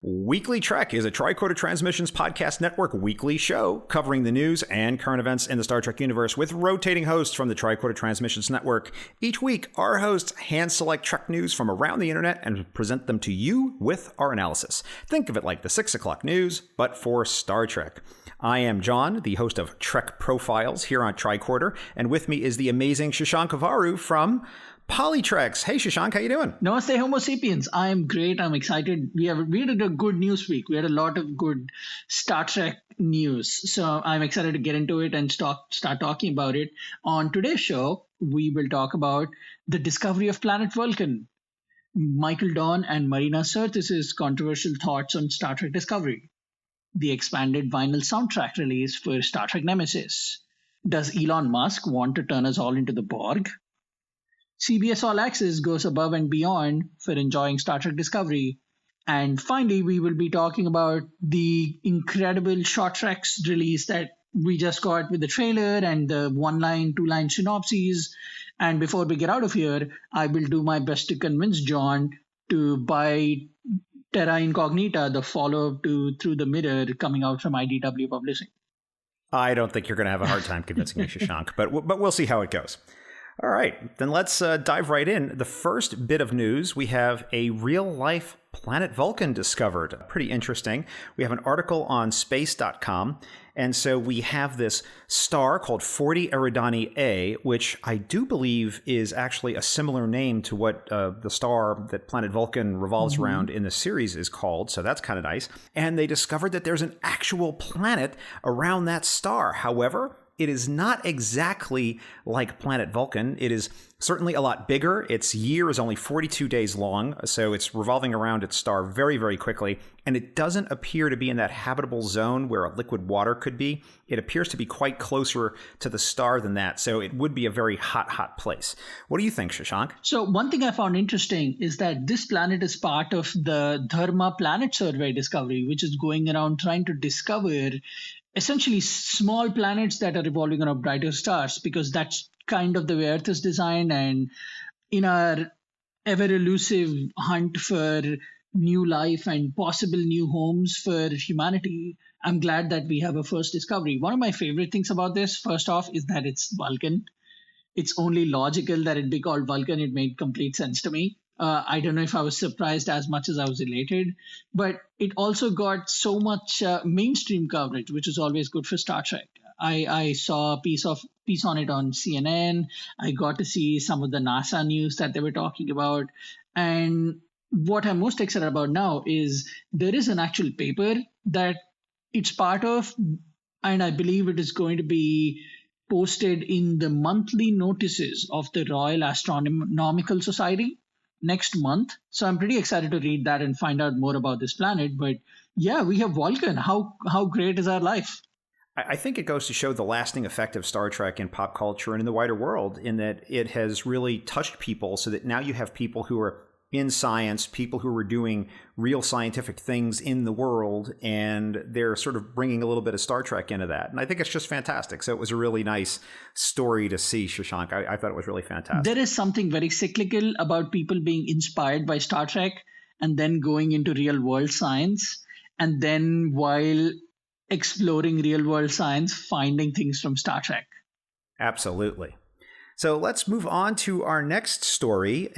Weekly Trek is a Tricorder Transmissions Podcast Network weekly show covering the news and current events in the Star Trek universe with rotating hosts from the Tricorder Transmissions Network. Each week, our hosts hand-select Trek news from around the internet and present them to you with our analysis. Think of it like the 6 o'clock news, but for Star Trek. I am John, the host of Trek Profiles here on Tricorder, and with me is the amazing Shashank Avvaru from Politreks. Hey, Shashank, how you doing? Namaste, Homo sapiens. I'm great. I'm excited. We had a good news week. We had a lot of good Star Trek news. So I'm excited to get into it and start talking about it. On today's show, we will talk about the discovery of planet Vulcan, Michael Dorn and Marina Sirtis' controversial thoughts on Star Trek Discovery, the expanded vinyl soundtrack release for Star Trek Nemesis. Does Elon Musk want to turn us all into the Borg? CBS All Access goes above and beyond for enjoying Star Trek Discovery. And finally, we will be talking about the incredible short treks release that we just got with the trailer and the one-line, two-line synopses. And before we get out of here, I will do my best to convince John to buy Terra Incognita, the follow-up to Through the Mirror, coming out from IDW Publishing. I don't think you're going to have a hard time convincing me, Shashank, but we'll see how it goes. All right, then let's dive right in. The first bit of news, we have a real-life planet Vulcan discovered. Pretty interesting. We have an article on space.com, and so we have this star called 40 Eridani A, which I do believe is actually a similar name to what the star that planet Vulcan revolves around in the series is called, so that's kind of nice. And they discovered that there's an actual planet around that star. However, it is not exactly like planet Vulcan. It is certainly a lot bigger. Its year is only 42 days long, so it's revolving around its star very, very quickly. And it doesn't appear to be in that habitable zone where a liquid water could be. It appears to be quite closer to the star than that, so it would be a very hot, hot place. What do you think, Shashank? So one thing I found interesting is that this planet is part of the Dharma Planet Survey discovery, which is going around trying to discover essentially small planets that are revolving around brighter stars, because that's kind of the way Earth is designed. And in our ever elusive hunt for new life and possible new homes for humanity, I'm glad that we have a first discovery. One of my favorite things about this, first off, is that it's Vulcan. It's only logical that it be called Vulcan. It made complete sense to me. I don't know if I was surprised as much as I was elated, but it also got so much mainstream coverage, which is always good for Star Trek. I saw a piece on it on CNN. I got to see some of the NASA news that they were talking about. And what I'm most excited about now is there is an actual paper that it's part of, and I believe it is going to be posted in the monthly notices of the Royal Astronomical Society next month. So I'm pretty excited to read that and find out more about this planet. But yeah, we have Vulcan. How great is our life? I think it goes to show the lasting effect of Star Trek in pop culture and in the wider world, in that it has really touched people, so that now you have people who are in science, people who are doing real scientific things in the world, and they're sort of bringing a little bit of Star Trek into that. And I think it's just fantastic. So it was a really nice story to see, Shashank. I thought it was really fantastic. There is something very cyclical about people being inspired by Star Trek and then going into real world science, and then while exploring real world science, finding things from Star Trek. Absolutely. So let's move on to our next story.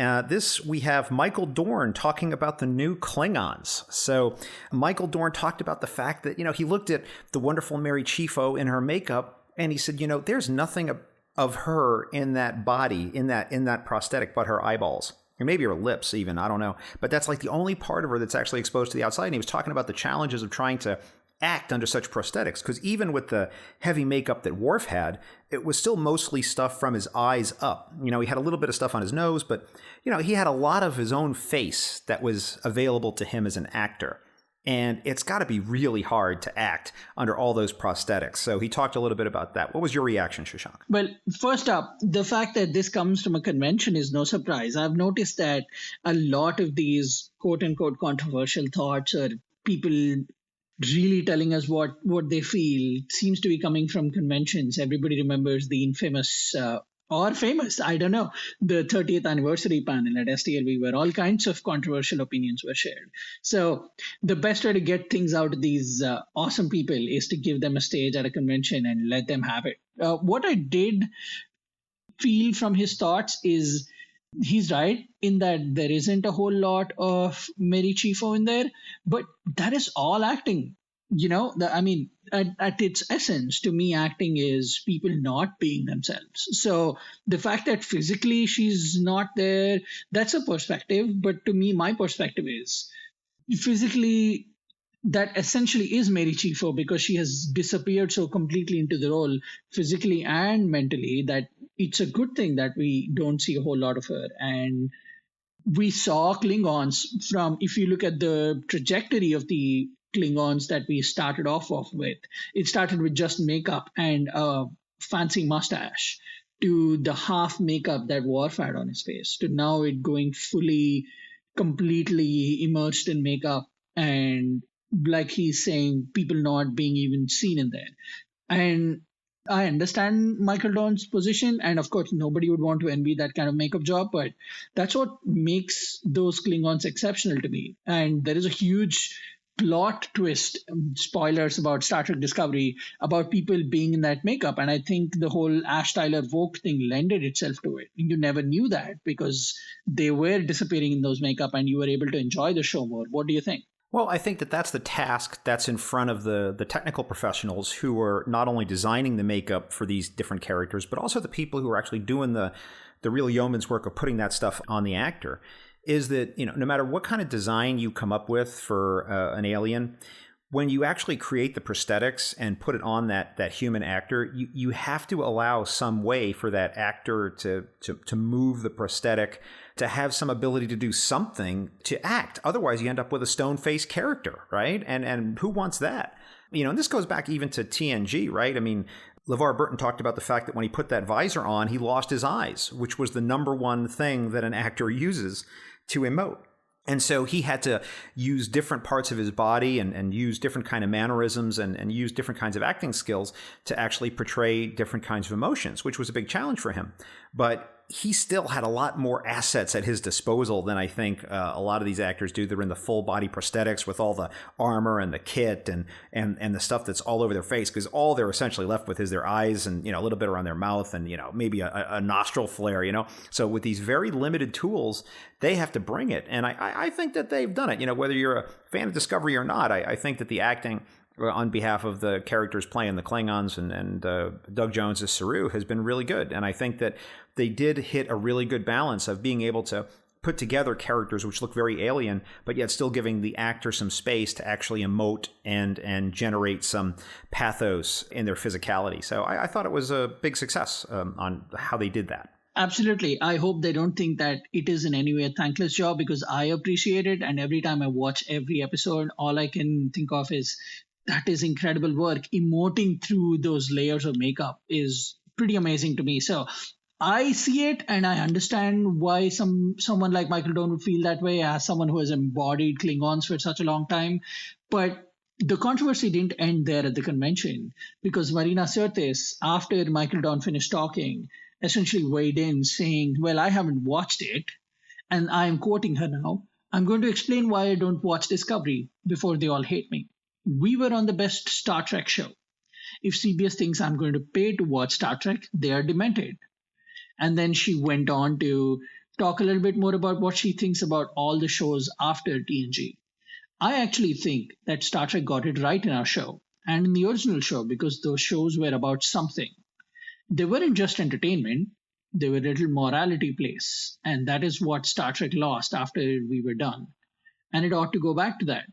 We have Michael Dorn talking about the new Klingons. So Michael Dorn talked about the fact that, he looked at the wonderful Mary Chieffo in her makeup, and he said, there's nothing of her in that body, in that prosthetic, but her eyeballs. Or maybe her lips even, I don't know. But that's like the only part of her that's actually exposed to the outside. And he was talking about the challenges of trying to act under such prosthetics, because even with the heavy makeup that Worf had, it was still mostly stuff from his eyes up. He had a little bit of stuff on his nose, but he had a lot of his own face that was available to him as an actor. And it's got to be really hard to act under all those prosthetics. So he talked a little bit about that. What was your reaction, Shashank? Well, first up, the fact that this comes from a convention is no surprise. I've noticed that a lot of these quote-unquote controversial thoughts or people really telling us what they feel seems to be coming from conventions. Everybody remembers the infamous or famous. I don't know. The 30th anniversary panel at STLV, where all kinds of controversial opinions were shared. So the best way to get things out of these awesome people is to give them a stage at a convention and let them have it. What I did feel from his thoughts is he's right in that there isn't a whole lot of Mary Chifo in there, but that is all acting. I mean, at its essence, to me, acting is people not being themselves. So the fact that physically she's not there, that's a perspective. But to me, my perspective is physically that essentially is Mary Chifo because she has disappeared so completely into the role physically and mentally that it's a good thing that we don't see a whole lot of her. And we saw Klingons from, if you look at the trajectory of the Klingons that we started off with, it started with just makeup and a fancy mustache to the half makeup that Worf had on his face to now it going fully, completely immersed in makeup and like he's saying, people not being even seen in there. And I understand Michael Dorn's position, and of course, nobody would want to envy that kind of makeup job, but that's what makes those Klingons exceptional to me. And there is a huge plot twist, spoilers about Star Trek Discovery, about people being in that makeup. And I think the whole Ash Tyler Vogt thing lended itself to it. You never knew that because they were disappearing in those makeup and you were able to enjoy the show more. What do you think? Well, I think that that's the task that's in front of the technical professionals who are not only designing the makeup for these different characters, but also the people who are actually doing the real yeoman's work of putting that stuff on the actor, is that, no matter what kind of design you come up with for an alien, when you actually create the prosthetics and put it on that human actor, you have to allow some way for that actor to move the prosthetic, to have some ability to do something to act. Otherwise, you end up with a stone-faced character, right? And who wants that? And this goes back even to TNG, right? I mean, LeVar Burton talked about the fact that when he put that visor on, he lost his eyes, which was the number one thing that an actor uses to emote. And so he had to use different parts of his body and use different kind of mannerisms and use different kinds of acting skills to actually portray different kinds of emotions, which was a big challenge for him. But he still had a lot more assets at his disposal than I think a lot of these actors do. They're in the full body prosthetics with all the armor and the kit and the stuff that's all over their face, because all they're essentially left with is their eyes and, a little bit around their mouth and, maybe a nostril flare, So with these very limited tools, they have to bring it. And I think that they've done it. Whether you're a fan of Discovery or not, I think that the acting on behalf of the characters playing the Klingons and Doug Jones as Saru has been really good. And I think that they did hit a really good balance of being able to put together characters which look very alien, but yet still giving the actor some space to actually emote and generate some pathos in their physicality. So I thought it was a big success on how they did that. Absolutely. I hope they don't think that it is in any way a thankless job because I appreciate it. And every time I watch every episode, all I can think of is that is incredible work. Emoting through those layers of makeup is pretty amazing to me. So I see it and I understand why someone like Michael Dorn would feel that way as someone who has embodied Klingons for such a long time. But the controversy didn't end there at the convention because Marina Sirtis, after Michael Dorn finished talking, essentially weighed in saying, well, I haven't watched it. And I'm quoting her now. I'm going to explain why I don't watch Discovery before they all hate me. We were on the best Star Trek show. If CBS thinks I'm going to pay to watch Star Trek, they are demented. And then she went on to talk a little bit more about what she thinks about all the shows after TNG. I actually think that Star Trek got it right in our show and in the original show because those shows were about something. They weren't just entertainment, they were little morality plays. And that is what Star Trek lost after we were done. And it ought to go back to that.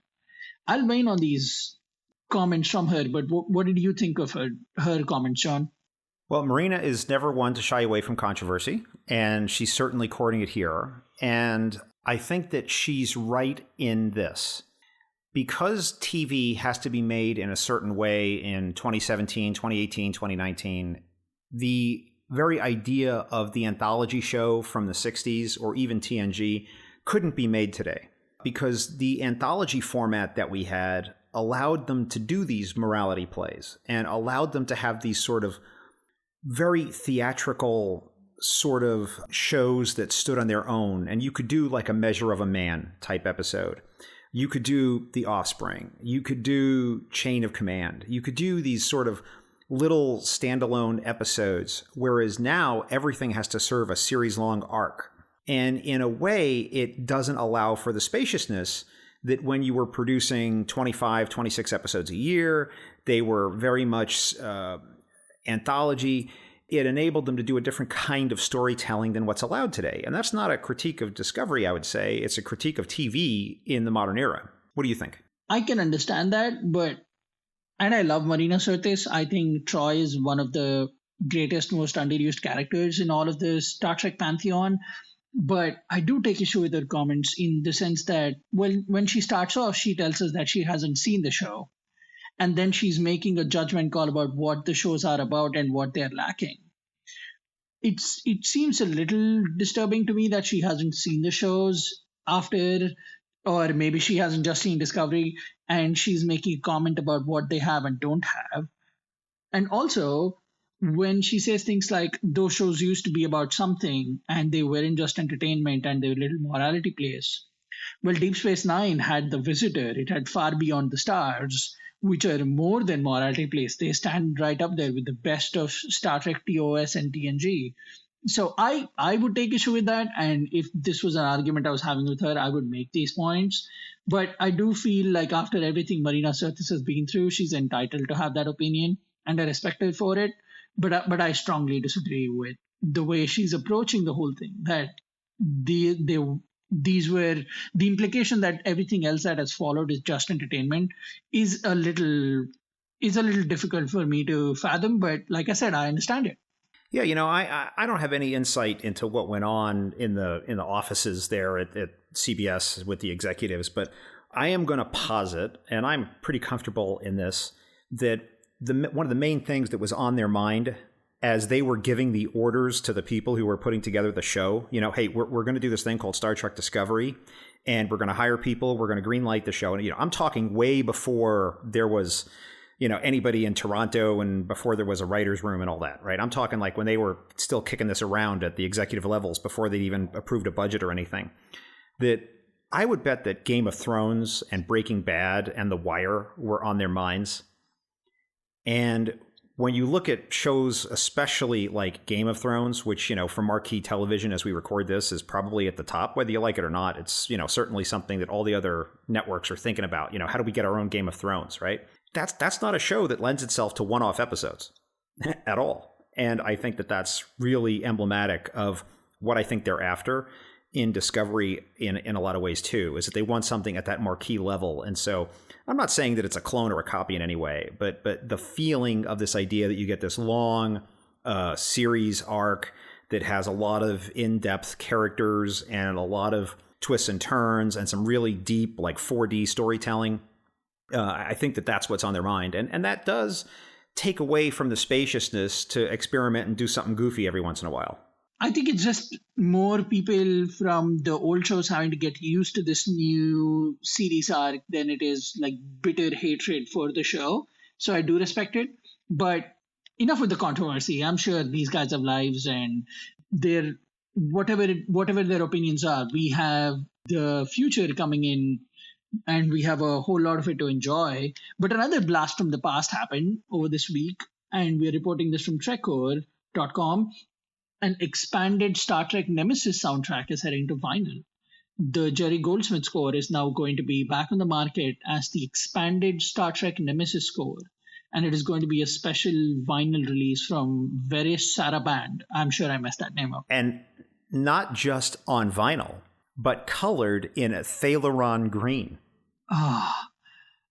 I'll weigh in on these comments from her, but what did you think of her comments, John? Well, Marina is never one to shy away from controversy, and she's certainly courting it here. And I think that she's right in this. Because TV has to be made in a certain way in 2017, 2018, 2019, the very idea of the anthology show from the 60s or even TNG couldn't be made today. Because the anthology format that we had allowed them to do these morality plays and allowed them to have these sort of very theatrical sort of shows that stood on their own, and you could do like a Measure of a Man type episode. You could do The Offspring. You could do Chain of Command. You could do these sort of little standalone episodes, whereas now everything has to serve a series-long arc. And in a way, it doesn't allow for the spaciousness that when you were producing 25, 26 episodes a year, they were very much anthology. It enabled them to do a different kind of storytelling than what's allowed today. And that's not a critique of Discovery, I would say. It's a critique of TV in the modern era. What do you think? I can understand that, and I love Marina Sirtis. I think Troy is one of the greatest, most underused characters in all of the Star Trek pantheon. But I do take issue with her comments in the sense that when she starts off, she tells us that she hasn't seen the show. And then she's making a judgment call about what the shows are about and what they're lacking. It seems a little disturbing to me that she hasn't seen the shows after, or maybe she hasn't just seen Discovery, and she's making a comment about what they have and don't have. And also, when she says things like, those shows used to be about something, and they weren't just entertainment, and they were little morality plays. Well, Deep Space Nine had The Visitor. It had Far Beyond the Stars, which are more than morality plays. They stand right up there with the best of Star Trek TOS and TNG. So I would take issue with that. And if this was an argument I was having with her, I would make these points. But I do feel like after everything Marina Sirtis has been through, she's entitled to have that opinion, and I respect her for it. But I strongly disagree with the way she's approaching the whole thing, that these were the implication that everything else that has followed is just entertainment is a little difficult for me to fathom. But like I said, I understand it. Yeah, I don't have any insight into what went on in the offices there at CBS with the executives, but I am going to posit, and I'm pretty comfortable in this, that one of the main things that was on their mind as they were giving the orders to the people who were putting together the show, hey, we're going to do this thing called Star Trek Discovery, and we're going to hire people, we're going to green light the show. And, I'm talking way before there was, anybody in Toronto and before there was a writer's room and all that, right? I'm talking like when they were still kicking this around at the executive levels before they even approved a budget or anything, that I would bet that Game of Thrones and Breaking Bad and The Wire were on their minds. And when you look at shows, especially like Game of Thrones, which, for marquee television as we record this is probably at the top, whether you like it or not, it's, certainly something that all the other networks are thinking about, how do we get our own Game of Thrones, right? That's not a show that lends itself to one-off episodes at all. And I think that that's really emblematic of what I think they're after in Discovery in a lot of ways too, is that they want something at that marquee level. And so I'm not saying that it's a clone or a copy in any way, but the feeling of this idea that you get this long series arc that has a lot of in-depth characters and a lot of twists and turns and some really deep like 4D storytelling, I think that that's what's on their mind. And that does take away from the spaciousness to experiment and do something goofy every once in a while. I think it's just more people from the old shows having to get used to this new series arc than it is like bitter hatred for the show. So I do respect it. But enough with the controversy. I'm sure these guys have lives and they're whatever their opinions are. We have the future coming in and we have a whole lot of it to enjoy. But another blast from the past happened over this week, and we're reporting this from Trekcore.com. An expanded Star Trek Nemesis soundtrack is heading to vinyl. The Jerry Goldsmith score is now going to be back on the market as the expanded Star Trek Nemesis score, and it is going to be a special vinyl release from Veris Saraband. I'm sure I messed that name up. And not just on vinyl, but colored in a Thalaron green.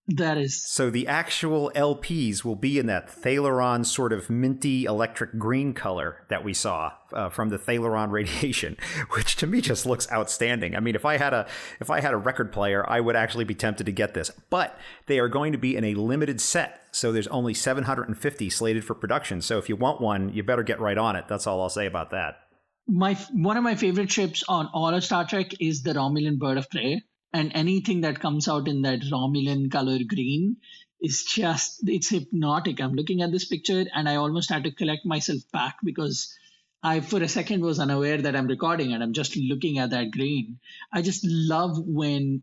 That is... So the actual LPs will be in that Thalaron sort of minty electric green color that we saw from the Thalaron radiation, which to me just looks outstanding. I mean, if I had a record player, I would actually be tempted to get this. But they are going to be in a limited set, so there's only 750 slated for production. So if you want one, you better get right on it. That's all I'll say about that. One of my favorite ships on all of Star Trek is the Romulan Bird of Prey. And anything that comes out in that Romulan color green is it's hypnotic. I'm looking at this picture and I almost had to collect myself back because I, for a second, was unaware that I'm recording and I'm just looking at that green. I just love when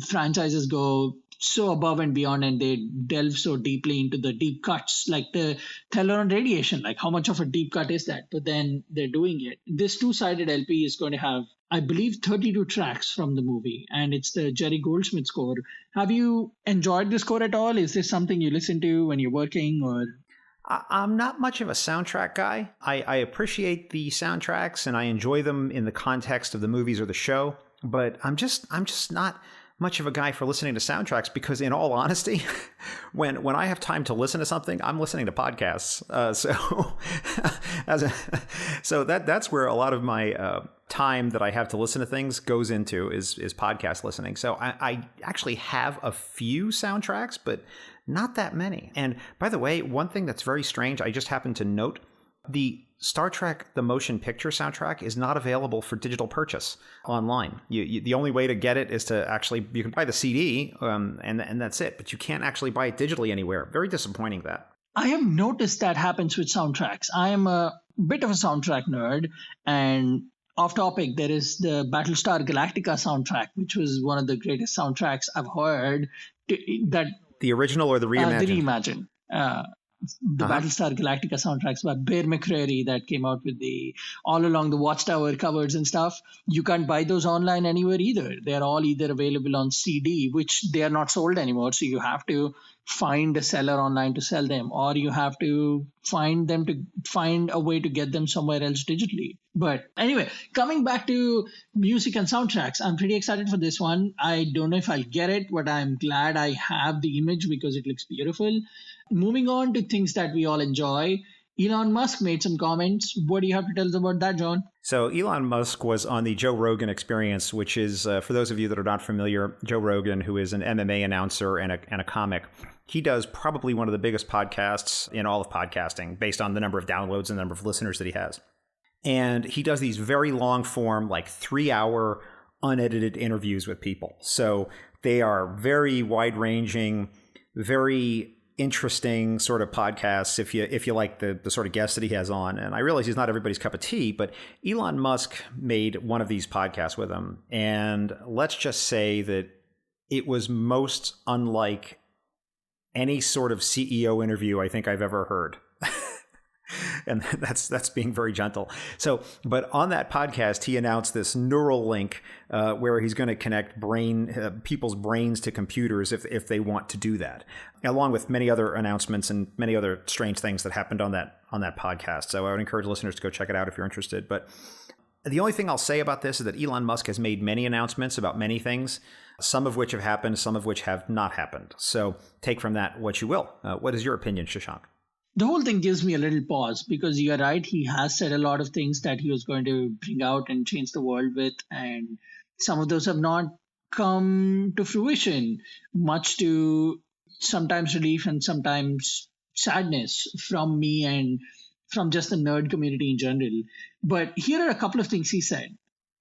franchises go so above and beyond and they delve so deeply into the deep cuts, like the Teleron radiation. Like, how much of a deep cut is that? But then they're doing it. This two-sided LP is going to have, I believe, 32 tracks from the movie, and it's the Jerry Goldsmith score. Have you enjoyed the score at all? Is this something you listen to when you're working, or? I'm not much of a soundtrack guy. I appreciate the soundtracks and I enjoy them in the context of the movies or the show, but I'm just not much of a guy for listening to soundtracks because, in all honesty, when I have time to listen to something, I'm listening to podcasts. So that's where a lot of my time that I have to listen to things goes into is podcast listening. So I actually have a few soundtracks, but not that many. And by the way, one thing that's very strange, I just happened to note, the Star Trek The Motion Picture soundtrack is not available for digital purchase online. The only way to get it is to actually, you can buy the CD and that's it, but you can't actually buy it digitally anywhere. Very disappointing that. I have noticed that happens with soundtracks. I am a bit of a soundtrack nerd, and off topic, there is the Battlestar Galactica soundtrack, which was one of the greatest soundtracks I've heard. The original or the reimagined? The reimagined. The Battlestar Galactica soundtracks by Bear McCreary that came out with the All Along the Watchtower covers and stuff. You can't buy those online anywhere either. They're all either available on CD, which they are not sold anymore. So you have to find a seller online to sell them, or you have to find a way to get them somewhere else digitally. But anyway, coming back to music and soundtracks, I'm pretty excited for this one. I don't know if I'll get it, but I'm glad I have the image because it looks beautiful. Moving on to things that we all enjoy, Elon Musk made some comments. What do you have to tell us about that, John? So Elon Musk was on the Joe Rogan Experience, which is, for those of you that are not familiar, Joe Rogan, who is an MMA announcer and a comic, he does probably one of the biggest podcasts in all of podcasting based on the number of downloads and the number of listeners that he has. And he does these very long form, like 3-hour unedited interviews with people. So they are very wide ranging, very interesting sort of podcasts if you like the sort of guests that he has on. And I realize he's not everybody's cup of tea, but Elon Musk made one of these podcasts with him. And let's just say that it was most unlike any sort of CEO interview I think I've ever heard. And that's being very gentle. So, but on that podcast, he announced this neural link where he's going to connect people's brains to computers if they want to do that, along with many other announcements and many other strange things that happened on that podcast. So I would encourage listeners to go check it out if you're interested. But the only thing I'll say about this is that Elon Musk has made many announcements about many things, some of which have happened, some of which have not happened. So take from that what you will. What is your opinion, Shashank? The whole thing gives me a little pause because you're right. He has said a lot of things that he was going to bring out and change the world with. And some of those have not come to fruition, much to sometimes relief and sometimes sadness from me and from just the nerd community in general. But here are a couple of things he said.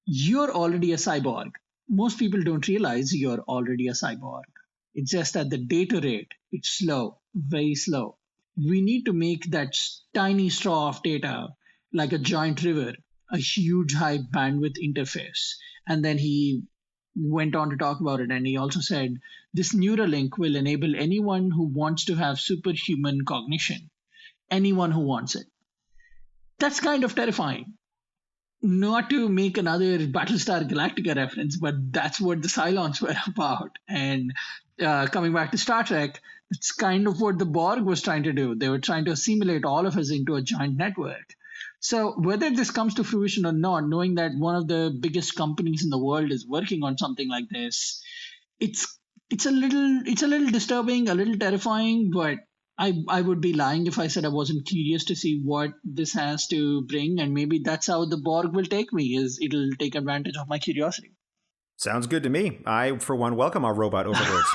You're already a cyborg. Most people don't realize you're already a cyborg. It's just that the data rate, it's slow, very slow. We need to make that tiny straw of data like a giant river, a huge high bandwidth interface. And then he went on to talk about it. And he also said, this Neuralink will enable anyone who wants to have superhuman cognition, anyone who wants it. That's kind of terrifying. Not to make another Battlestar Galactica reference, but that's what the Cylons were about. And coming back to Star Trek, it's kind of what the Borg was trying to do. They were trying to assimilate all of us into a giant network. So whether this comes to fruition or not, knowing that one of the biggest companies in the world is working on something like this, it's a little disturbing, a little terrifying, but I would be lying if I said I wasn't curious to see what this has to bring, and maybe that's how the Borg will take me, is it'll take advantage of my curiosity. Sounds good to me. I, for one, welcome our robot overlords.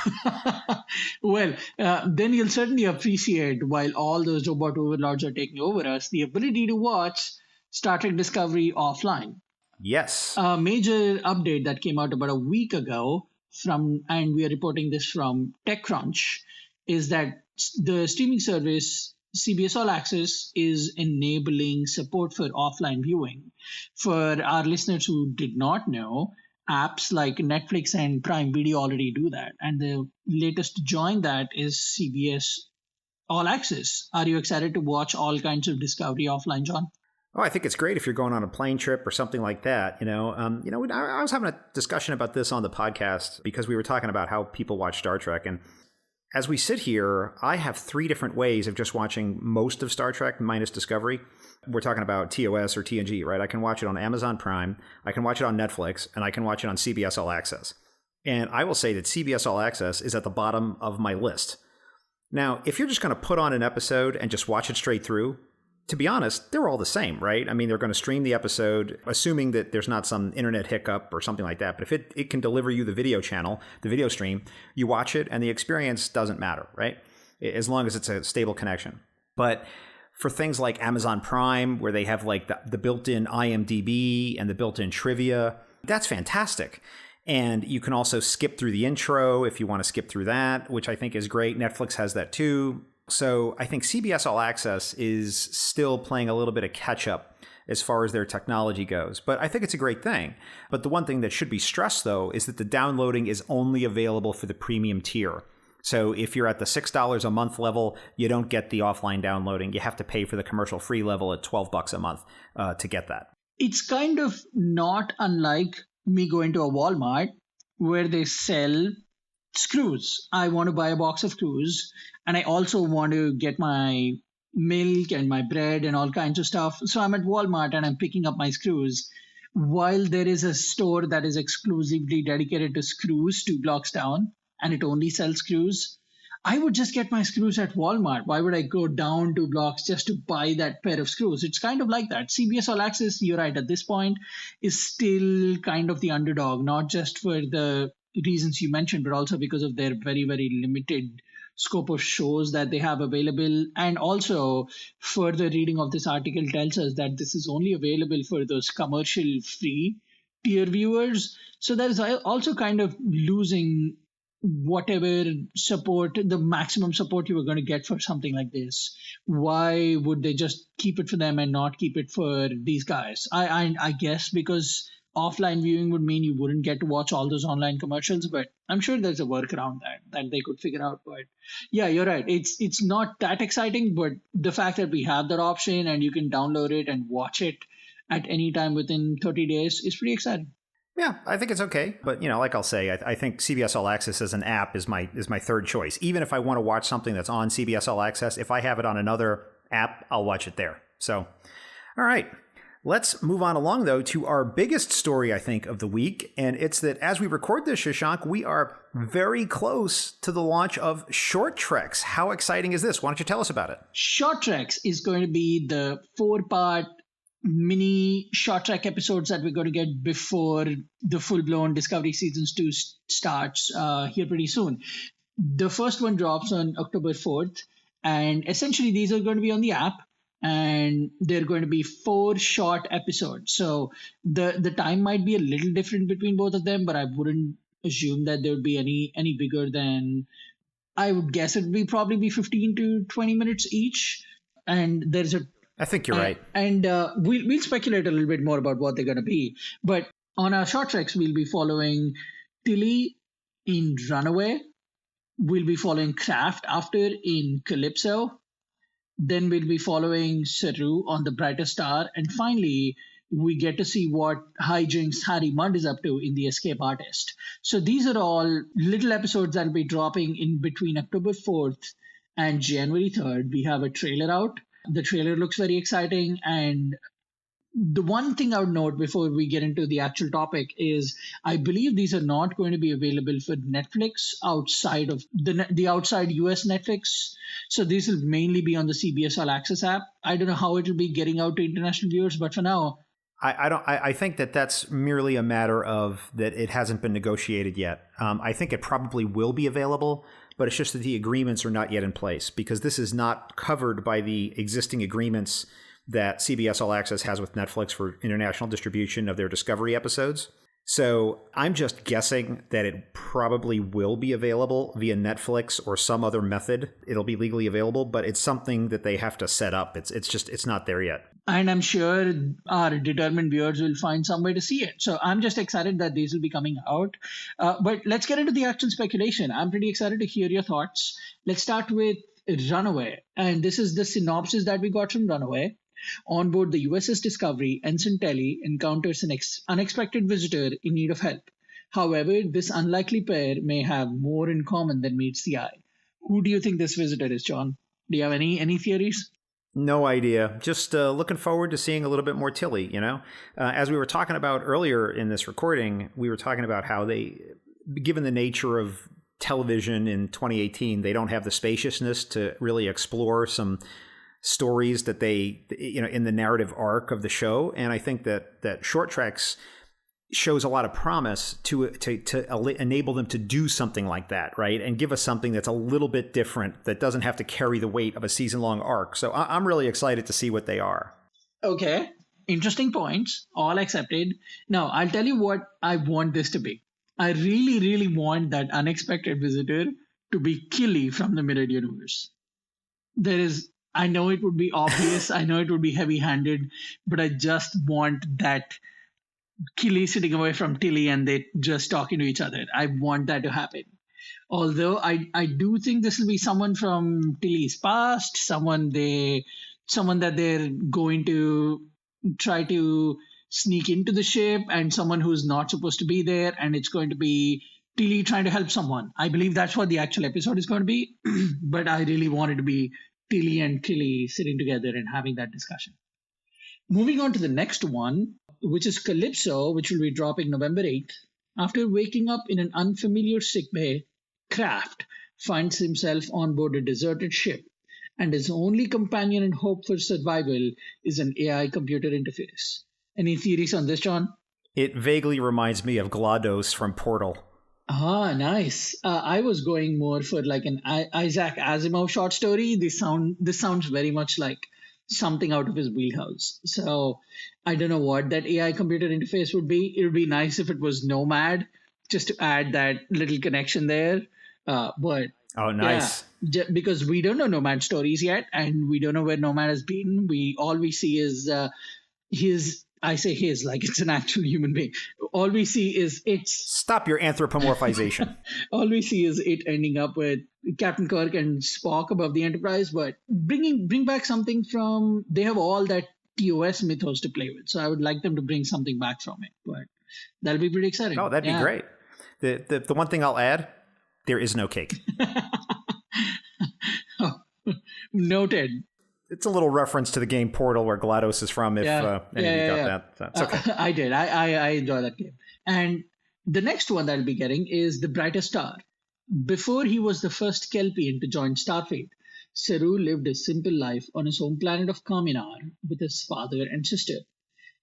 Well, then you'll certainly appreciate, while all those robot overlords are taking over us, the ability to watch Star Trek Discovery offline. Yes. A major update that came out about a week ago and we are reporting this from TechCrunch, is that the streaming service CBS All Access is enabling support for offline viewing. For our listeners who did not know, apps like Netflix and Prime Video already do that. And the latest to join that is CBS All Access. Are you excited to watch all kinds of Discovery offline, John? Oh, I think it's great if you're going on a plane trip or something like that. I was having a discussion about this on the podcast because we were talking about how people watch Star Trek. And as we sit here, I have 3 different ways of just watching most of Star Trek minus Discovery. We're talking about TOS or TNG, right? I can watch it on Amazon Prime, I can watch it on Netflix, and I can watch it on CBS All Access. And I will say that CBS All Access is at the bottom of my list. Now, if you're just going to put on an episode and just watch it straight through, to be honest, they're all the same, right? I mean, they're going to stream the episode, assuming that there's not some internet hiccup or something like that. But if it can deliver you the video channel, the video stream, you watch it and the experience doesn't matter, right? As long as it's a stable connection. But for things like Amazon Prime, where they have like the built-in IMDb and the built-in trivia, that's fantastic. And you can also skip through the intro if you want to skip through that, which I think is great. Netflix has that too. So I think CBS All Access is still playing a little bit of catch up as far as their technology goes. But I think it's a great thing. But the one thing that should be stressed, though, is that the downloading is only available for the premium tier. So if you're at the $6 a month level, you don't get the offline downloading. You have to pay for the commercial free level at $12 a month to get that. It's kind of not unlike me going to a Walmart where they sell screws. I want to buy a box of screws, and I also want to get my milk and my bread and all kinds of stuff. So I'm at Walmart and I'm picking up my screws. While there is a store that is exclusively dedicated to screws 2 blocks down, and it only sells screws, I would just get my screws at Walmart. Why would I go down 2 blocks just to buy that pair of screws? It's kind of like that. CBS All Access, you're right, at this point is still kind of the underdog, not just for the reasons you mentioned, but also because of their very, very limited scope of shows that they have available. And also, further reading of this article tells us that this is only available for those commercial-free tier viewers. So that is also kind of losing whatever support, the maximum support you were going to get for something like this. Why would they just keep it for them and not keep it for these guys? I guess because offline viewing would mean you wouldn't get to watch all those online commercials, but I'm sure there's a workaround that they could figure out. But yeah, you're right. It's not that exciting, but the fact that we have that option and you can download it and watch it at any time within 30 days is pretty exciting. Yeah, I think it's okay. But, like I'll say, I think CBS All Access as an app is my third choice. Even if I want to watch something that's on CBS All Access, if I have it on another app, I'll watch it there. So, all right. Let's move on along, though, to our biggest story, I think, of the week. And it's that as we record this, Shashank, we are very close to the launch of Short Treks. How exciting is this? Why don't you tell us about it? Short Treks is going to be the 4-part mini Short Trek episodes that we're going to get before the full-blown Discovery Seasons 2 starts here pretty soon. The first one drops on October 4th. And essentially, these are going to be on the app. And they're going to be 4 short episodes. So the time might be a little different between both of them, but I wouldn't assume that there would be any bigger than, I would guess it would probably be 15 to 20 minutes each. And I think you're right. And we'll speculate a little bit more about what they're going to be. But on our Short Treks, we'll be following Tilly in Runaway. We'll be following Kraft after in Calypso. Then we'll be following Saru on the Brighter Star. And finally, we get to see what hijinks Harry Mudd is up to in The Escape Artist. So these are all little episodes that will be dropping in between October 4th and January 3rd. We have a trailer out. The trailer looks very exciting. And the one thing I would note before we get into the actual topic is I believe these are not going to be available for Netflix outside of the outside US Netflix. So these will mainly be on the CBS All Access app. I don't know how it will be getting out to international viewers, but for now, I think that's merely a matter of that it hasn't been negotiated yet. I think it probably will be available, but it's just that the agreements are not yet in place because this is not covered by the existing agreements that CBS All Access has with Netflix for international distribution of their Discovery episodes. So I'm just guessing that it probably will be available via Netflix or some other method. It'll be legally available, but it's something that they have to set up. It's not there yet. And I'm sure our determined viewers will find some way to see it. So I'm just excited that these will be coming out. But let's get into the actual speculation. I'm pretty excited to hear your thoughts. Let's start with Runaway. And this is the synopsis that we got from Runaway. On board the USS Discovery, Ensign Telly encounters an unexpected visitor in need of help. However, this unlikely pair may have more in common than meets the eye. Who do you think this visitor is, John? Do you have any theories? No idea. Just looking forward to seeing a little bit more Tilly, As we were talking about earlier in this recording, we were talking about how given the nature of television in 2018, they don't have the spaciousness to really explore some stories that they, in the narrative arc of the show. And I think that Short Treks shows a lot of promise to enable them to do something like that, right? And give us something that's a little bit different, that doesn't have to carry the weight of a season-long arc. So I'm really excited to see what they are. Okay. Interesting points. All accepted. Now, I'll tell you what I want this to be. I really, really want that unexpected visitor to be Killy from the Mirrored Universe. I know it would be obvious. I know it would be heavy-handed, but I just want that Killy sitting away from Tilly and they just talking to each other. I want that to happen. Although I do think this will be someone from Tilly's past, someone that they're going to try to sneak into the ship, and someone who's not supposed to be there, and it's going to be Tilly trying to help someone. I believe that's what the actual episode is going to be, but I really want it to be Tilly and Tilly sitting together and having that discussion. Moving on to the next one, which is Calypso, which will be dropping November 8th. After waking up in an unfamiliar sickbay, Kraft finds himself on board a deserted ship, and his only companion and hope for survival is an AI computer interface. Any theories on this, John? It vaguely reminds me of GLaDOS from Portal. Ah, nice. I was going more for like an Isaac Asimov short story. This sounds very much like something out of his wheelhouse. So I don't know what that AI computer interface would be. It would be nice if it was Nomad, just to add that little connection there. But oh, nice. Yeah, because we don't know Nomad stories yet, and we don't know where Nomad has been. All we see is his. I say his like it's an actual human being. All we see is Stop your anthropomorphization. All we see is it ending up with Captain Kirk and Spock above the Enterprise, but bring back something from. They have all that TOS mythos to play with, so I would like them to bring something back from it. But that'll be pretty exciting. Oh, that'd be great. The one thing I'll add: there is no cake. Oh, noted. It's a little reference to the game Portal, where GLaDOS is from. If any of you got that, so it's okay. I did. I enjoy that game. And the next one that I'll be getting is The Brightest Star. Before he was the first Kelpian to join Starfleet, Saru lived a simple life on his home planet of Kaminar with his father and sister.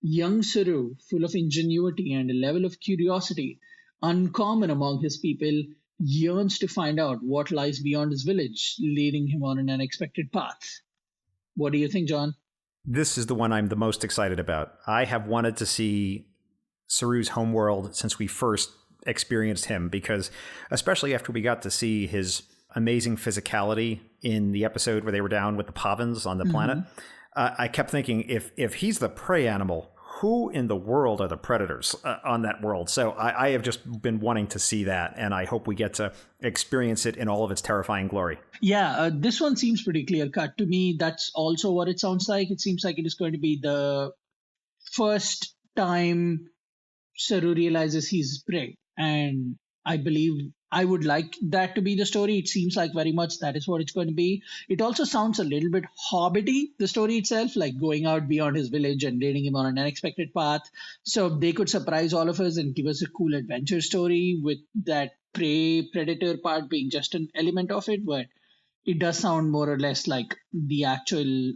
Young Saru, full of ingenuity and a level of curiosity uncommon among his people, yearns to find out what lies beyond his village, leading him on an unexpected path. What do you think, John? This is the one I'm the most excited about. I have wanted to see Saru's homeworld since we first experienced him, because especially after we got to see his amazing physicality in the episode where they were down with the Pavans on the planet, I kept thinking, if he's the prey animal, who in the world are the predators on that world? So I have just been wanting to see that, and I hope we get to experience it in all of its terrifying glory. Yeah, this one seems pretty clear-cut. To me, that's also what it sounds like. It seems like it is going to be the first time Saru realizes he's prey. And I believe I would like that to be the story. It seems like very much that is what it's going to be. It also sounds a little bit Hobbity, the story itself, like going out beyond his village and leading him on an unexpected path. So they could surprise all of us and give us a cool adventure story with that prey-predator part being just an element of it. But it does sound more or less like the actual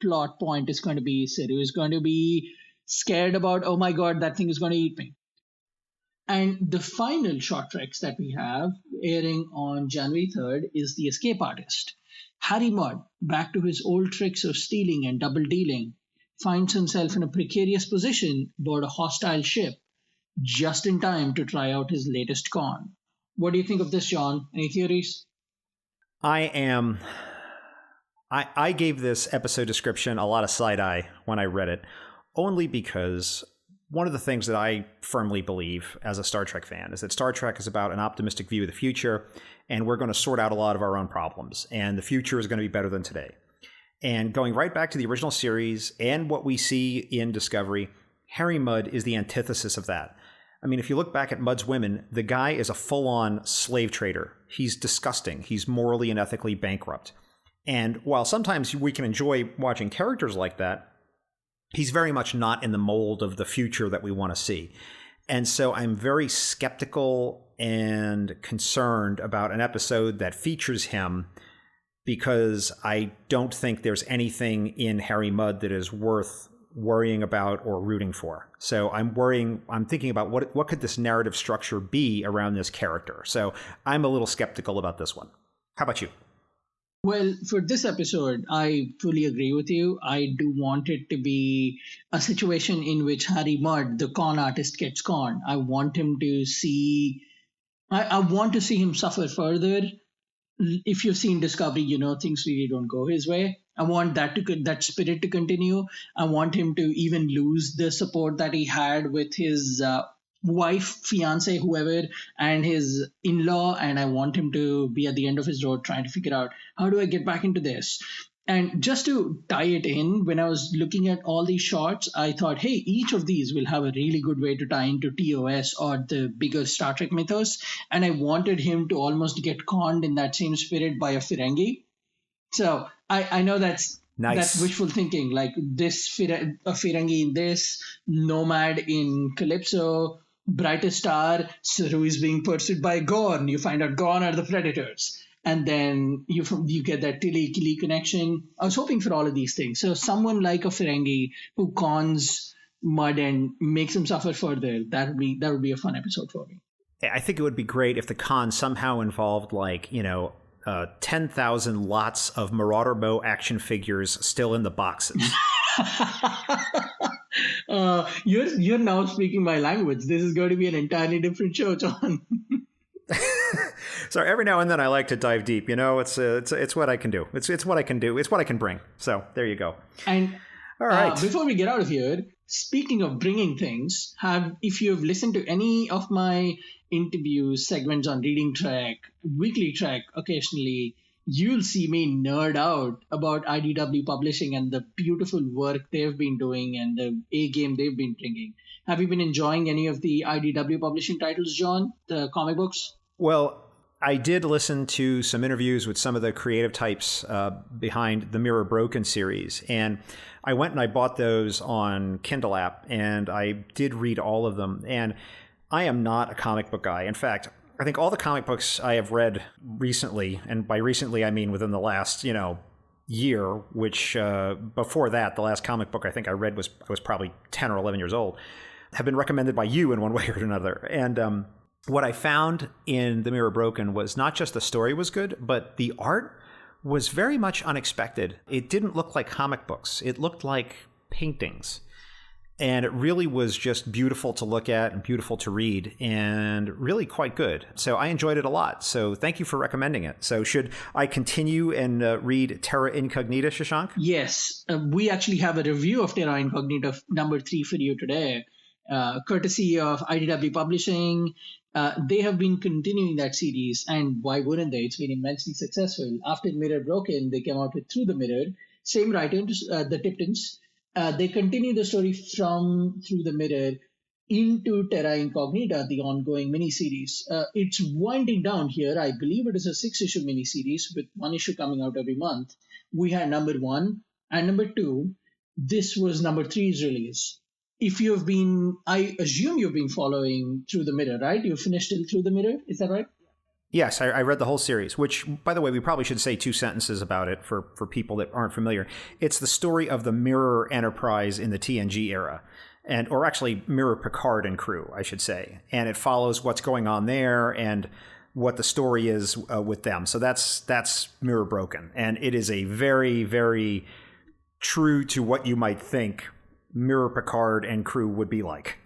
plot point is going to be Saru is going to be scared about, oh my god, that thing is going to eat me. And the final short treks that we have airing on January 3rd is The Escape Artist. Harry Mudd, back to his old tricks of stealing and double dealing, finds himself in a precarious position aboard a hostile ship just in time to try out his latest con. What do you think of this, John? Any theories? I gave this episode description a lot of side eye when I read it, only because one of the things that I firmly believe as a Star Trek fan is that Star Trek is about an optimistic view of the future, and we're going to sort out a lot of our own problems, and the future is going to be better than today. And going right back to the original series and what we see in Discovery, Harry Mudd is the antithesis of that. I mean, if you look back at Mudd's women, the guy is a full-on slave trader. He's disgusting. He's morally and ethically bankrupt. And while sometimes we can enjoy watching characters like that, he's very much not in the mold of the future that we want to see. And so I'm very skeptical and concerned about an episode that features him, because I don't think there's anything in Harry Mudd that is worth worrying about or rooting for. So I'm thinking about what could this narrative structure be around this character. So I'm a little skeptical about this one. How about you? Well, for this episode, I fully agree with you. I do want it to be a situation in which Harry Mudd, the con artist, gets conned. I want him to see. I want to see him suffer further. If you've seen Discovery, you know things really don't go his way. I want that spirit to continue. I want him to even lose the support that he had with his wife, fiance, whoever, and his in-law, and I want him to be at the end of his road trying to figure out, how do I get back into this? And just to tie it in, when I was looking at all these shots, I thought, hey, each of these will have a really good way to tie into TOS or the bigger Star Trek mythos. And I wanted him to almost get conned in that same spirit by a Ferengi. So I know that's wishful thinking, like this a Ferengi in this, Nomad in Calypso, Brightest Star, Saru is being pursued by Gorn. You find out Gorn are the Predators. And then you get that Tilly-Killy connection. I was hoping for all of these things. So someone like a Ferengi who cons Mudd and makes him suffer further, that would be a fun episode for me. I think it would be great if the con somehow involved 10,000 lots of Marauder Bow action figures still in the boxes. You're now speaking my language. This is going to be an entirely different show, John. So every now and then I like to dive deep. It's what I can do. It's what I can do. It's what I can bring. So there you go. And all right. Before we get out of here, speaking of bringing things, if you've listened to any of my interviews, segments on Reading Trek, Weekly Trek, occasionally, you'll see me nerd out about IDW Publishing and the beautiful work they've been doing and the A game they've been bringing. Have you been enjoying any of the IDW Publishing titles, John? The comic books? Well, I did listen to some interviews with some of the creative types behind the Mirror Broken series, and I went and I bought those on Kindle app, and I did read all of them. And I am not a comic book guy. In fact, I think all the comic books I have read recently, and by recently I mean within the last year, which before that, the last comic book I think I read was probably 10 or 11 years old, have been recommended by you in one way or another. And what I found in The Mirror Broken was not just the story was good, but the art was very much unexpected. It didn't look like comic books. It looked like paintings. And it really was just beautiful to look at and beautiful to read and really quite good. So I enjoyed it a lot. So thank you for recommending it. So should I continue and read Terra Incognita, Shashank? Yes. We actually have a review of Terra Incognita number 3 for you today, courtesy of IDW Publishing. They have been continuing that series, and why wouldn't they? It's been immensely successful. After Mirror Broken, they came out with Through the Mirror. Same writers, the Tiptons. They continue the story from Through the Mirror into Terra Incognita, the ongoing miniseries. It's winding down here. I believe it is a 6-issue miniseries with 1 issue coming out every month. We had number 1 and number 2. This was number 3's release. I assume you've been following Through the Mirror, right? You finished it Through the Mirror, is that right? Yes, I read the whole series, which, by the way, we probably should say 2 sentences about it for people that aren't familiar. It's the story of the Mirror Enterprise in the TNG era, or actually Mirror Picard and crew, I should say. And it follows what's going on there and what the story is with them. So that's Mirror Broken. And it is a very, very true to what you might think Mirror Picard and crew would be like.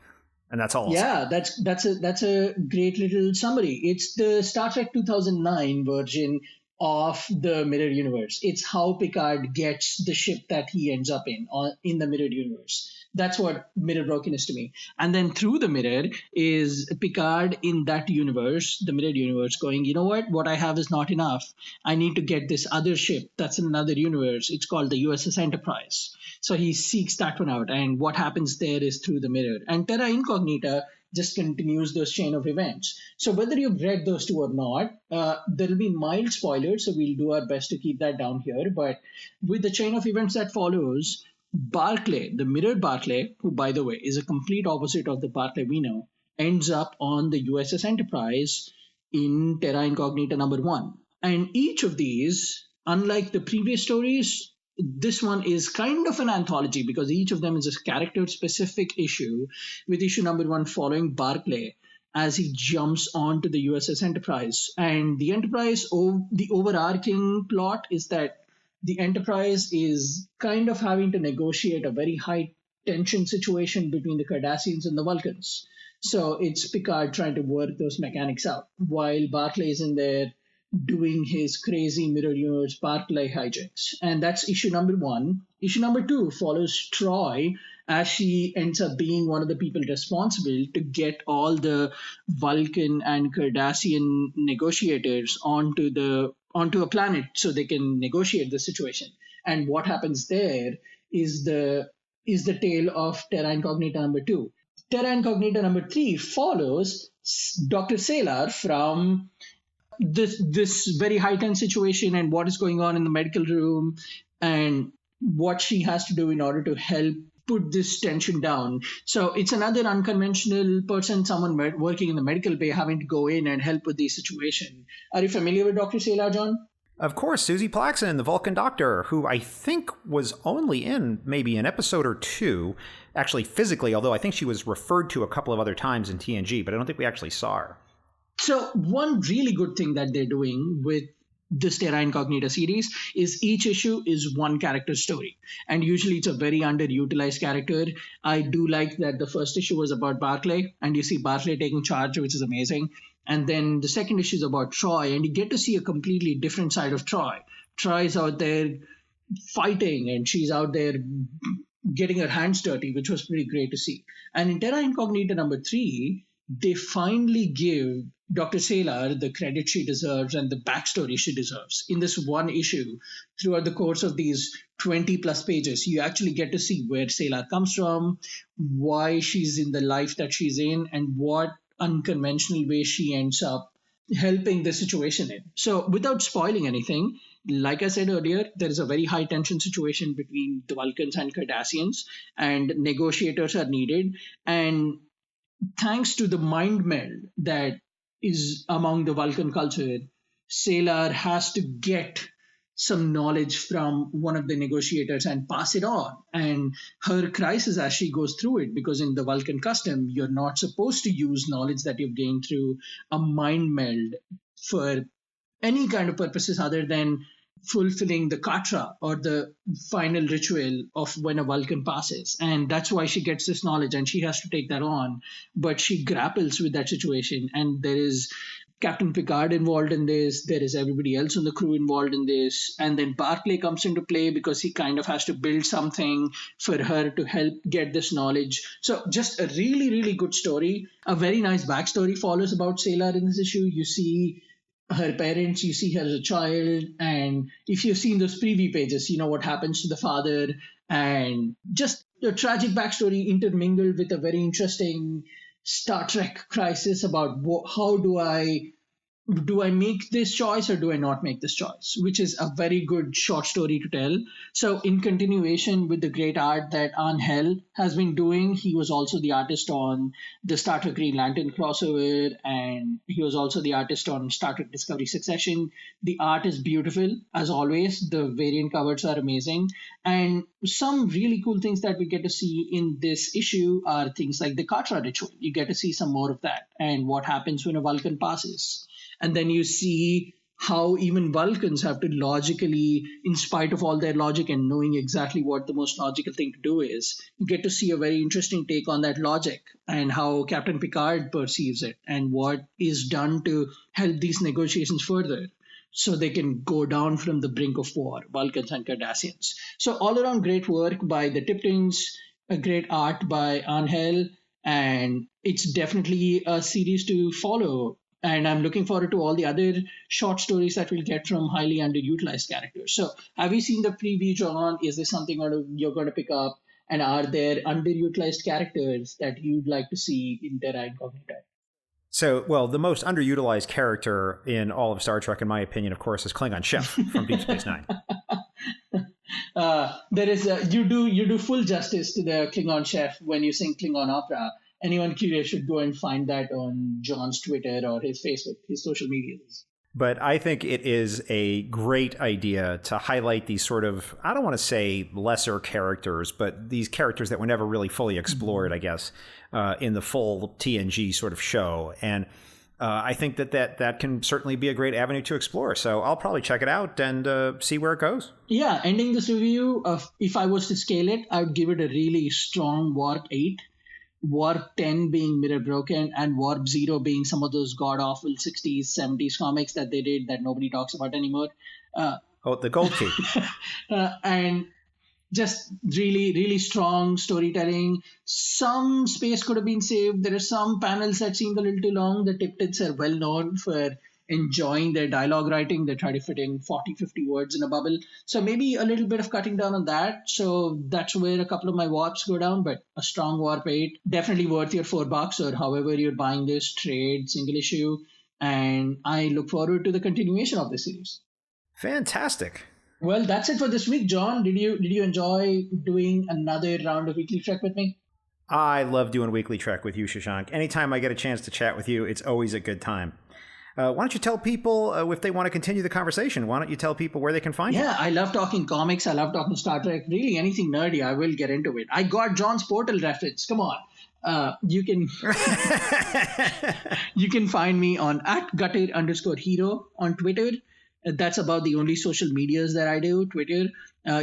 And that's all I'll say. Yeah, that's a great little summary. It's the Star Trek 2009 version of the mirror universe. It's how Picard gets the ship that he ends up in the mirrored universe. That's what Mirror Broken is to me. And then through the mirror is Picard in that universe, the mirrored universe, going, you know what? What I have is not enough. I need to get this other ship that's in another universe. It's called the USS Enterprise. So he seeks that one out. And what happens there is through the mirror. And Terra Incognita just continues those chain of events. So whether you've read those two or not, there'll be mild spoilers. So we'll do our best to keep that down here. But with the chain of events that follows, Barclay, the mirrored Barclay, who, by the way, is a complete opposite of the Barclay we know, ends up on the USS Enterprise in Terra Incognita #1. And each of these, unlike the previous stories, this one is kind of an anthology because each of them is a character-specific issue, with issue #1 following Barclay as he jumps onto the USS Enterprise. And the Enterprise, the overarching plot is that the Enterprise is kind of having to negotiate a very high tension situation between the Cardassians and the Vulcans. So it's Picard trying to work those mechanics out while Barclay is in there doing his crazy mirror universe Barclay hijinks. And that's issue #1. Issue #2 follows Troy as she ends up being one of the people responsible to get all the Vulcan and Cardassian negotiators onto a planet so they can negotiate the situation. And what happens there is the tale of Terra Incognita #2. Terra Incognita #3 follows Dr. Salar from this very high tense situation and what is going on in the medical room and what she has to do in order to help put this tension down. So it's another unconventional person, someone working in the medical bay, having to go in and help with the situation. Are you familiar with Dr. Salar, John? Of course, Susie Plaxton, the Vulcan doctor, who I think was only in maybe an episode or two, actually physically, although I think she was referred to a couple of other times in TNG, but I don't think we actually saw her. So one really good thing that they're doing with this Terra Incognita series is each issue is one character story. And usually it's a very underutilized character. I do like that the first issue was about Barclay, and you see Barclay taking charge, which is amazing. And then the second issue is about Troy, and you get to see a completely different side of Troy. Troy's out there fighting, and she's out there getting her hands dirty, which was pretty great to see. And in Terra Incognita #3, they finally give Dr. Salar the credit she deserves and the backstory she deserves. In this one issue, throughout the course of these 20 plus pages, you actually get to see where Salar comes from, why she's in the life that she's in, and what unconventional way she ends up helping the situation in. So without spoiling anything, like I said earlier, there is a very high tension situation between the Vulcans and Cardassians, and negotiators are needed. And thanks to the mind meld that is among the Vulcan culture, Salar has to get some knowledge from one of the negotiators and pass it on. And her crisis as she goes through it, because in the Vulcan custom, you're not supposed to use knowledge that you've gained through a mind meld for any kind of purposes other than fulfilling the katra or the final ritual of when a Vulcan passes. And that's why she gets this knowledge and she has to take that on. But she grapples with that situation. And there is Captain Picard involved in this. There is everybody else on the crew involved in this. And then Barclay comes into play because he kind of has to build something for her to help get this knowledge. So just a really, really good story. A very nice backstory follows about Salar in this issue. You see her parents, you see her as a child, and if you've seen those preview pages, you know what happens to the father, and just a tragic backstory intermingled with a very interesting Star Trek crisis about how do I make this choice or do I not make this choice, which is a very good short story to tell. So in continuation with the great art that Angel has been doing, he was also the artist on the Star Trek Green Lantern crossover, and he was also the artist on Star Trek Discovery Succession. The art is beautiful, as always. The variant covers are amazing. And some really cool things that we get to see in this issue are things like the Katra ritual. You get to see some more of that and what happens when a Vulcan passes. And then you see how even Vulcans have to logically, in spite of all their logic and knowing exactly what the most logical thing to do is, you get to see a very interesting take on that logic and how Captain Picard perceives it and what is done to help these negotiations further so they can go down from the brink of war, Vulcans and Cardassians. So all around great work by the Tiptons, a great art by Angel, and it's definitely a series to follow. And I'm looking forward to all the other short stories that we'll get from highly underutilized characters. So have you seen the preview, John? Is this something you're going to pick up? And are there underutilized characters that you'd like to see in Terra Incognita? So, well, the most underutilized character in all of Star Trek, in my opinion, of course, is Klingon Chef from Deep Space Nine. There is you do full justice to the Klingon Chef when you sing Klingon opera. Anyone curious should go and find that on John's Twitter or his Facebook, his social medias. But I think it is a great idea to highlight these sort of, I don't want to say lesser characters, but these characters that were never really fully explored, I guess, in the full TNG sort of show. And I think that can certainly be a great avenue to explore. So I'll probably check it out and see where it goes. Yeah, ending this review, if I was to scale it, I would give it a really strong Warp 8. Warp 10 being Mirror Broken, and Warp 0 being some of those god-awful 60s, 70s comics that they did that nobody talks about anymore. The Gold Key. And just really, really strong storytelling. Some space could have been saved. There are some panels that seemed a little too long. The Tiptons are well known for enjoying their dialogue writing. They try to fit in 40, 50 words in a bubble. So maybe a little bit of cutting down on that. So that's where a couple of my warps go down, but a strong Warp 8, definitely worth your $4 or however you're buying this, trade, single issue. And I look forward to the continuation of the series. Fantastic. Well, that's it for this week, John. Did you enjoy doing another round of Weekly Trek with me? I love doing Weekly Trek with you, Shashank. Anytime I get a chance to chat with you, it's always a good time. Why don't you tell people if they want to continue the conversation? Why don't you tell people where they can find you? Yeah, I love talking comics. I love talking Star Trek. Really, anything nerdy, I will get into it. I got John's Portal reference. Come on. You can you can find me on @gutter_hero on Twitter. That's about the only social medias that I do, Twitter.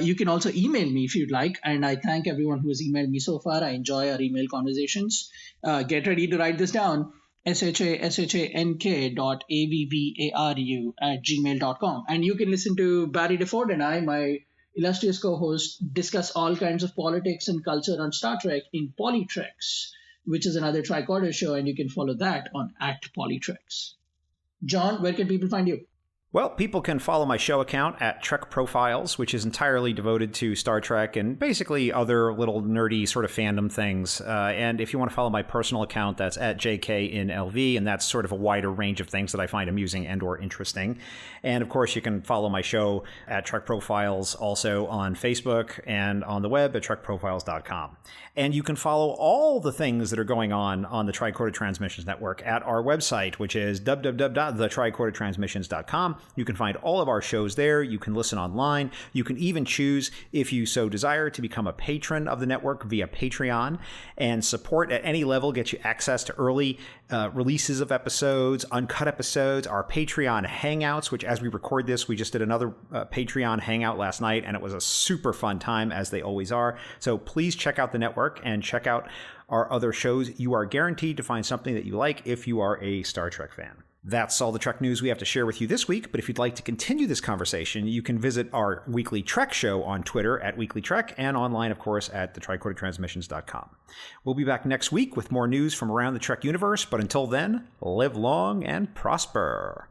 You can also email me if you'd like. And I thank everyone who has emailed me so far. I enjoy our email conversations. Get ready to write this down. shashank.avvaru@gmail.com. And you can listen to Barry DeFord and I, my illustrious co-host, discuss all kinds of politics and culture on Star Trek in Politreks, which is another tricorder show, and you can follow that on @Politreks. John, where can people find you? Well, people can follow my show account at Trek Profiles, which is entirely devoted to Star Trek and basically other little nerdy sort of fandom things. And if you want to follow my personal account, that's at JKinLV, and that's sort of a wider range of things that I find amusing and or interesting. And of course, you can follow my show at Trek Profiles also on Facebook and on the web at trekprofiles.com. And you can follow all the things that are going on the Tricorder Transmissions Network at our website, which is www.thetricordertransmissions.com. You can find all of our shows there. You can listen online. You can even choose, if you so desire, to become a patron of the network via Patreon. And support at any level gets you access to early releases of episodes, uncut episodes, our Patreon Hangouts, which as we record this, we just did another Patreon Hangout last night, and it was a super fun time, as they always are. So please check out the network and check out our other shows. You are guaranteed to find something that you like if you are a Star Trek fan. That's all the Trek news we have to share with you this week, but if you'd like to continue this conversation, you can visit our Weekly Trek show on Twitter at WeeklyTrek and online, of course, at thetricordertransmissions.com. We'll be back next week with more news from around the Trek universe, but until then, live long and prosper.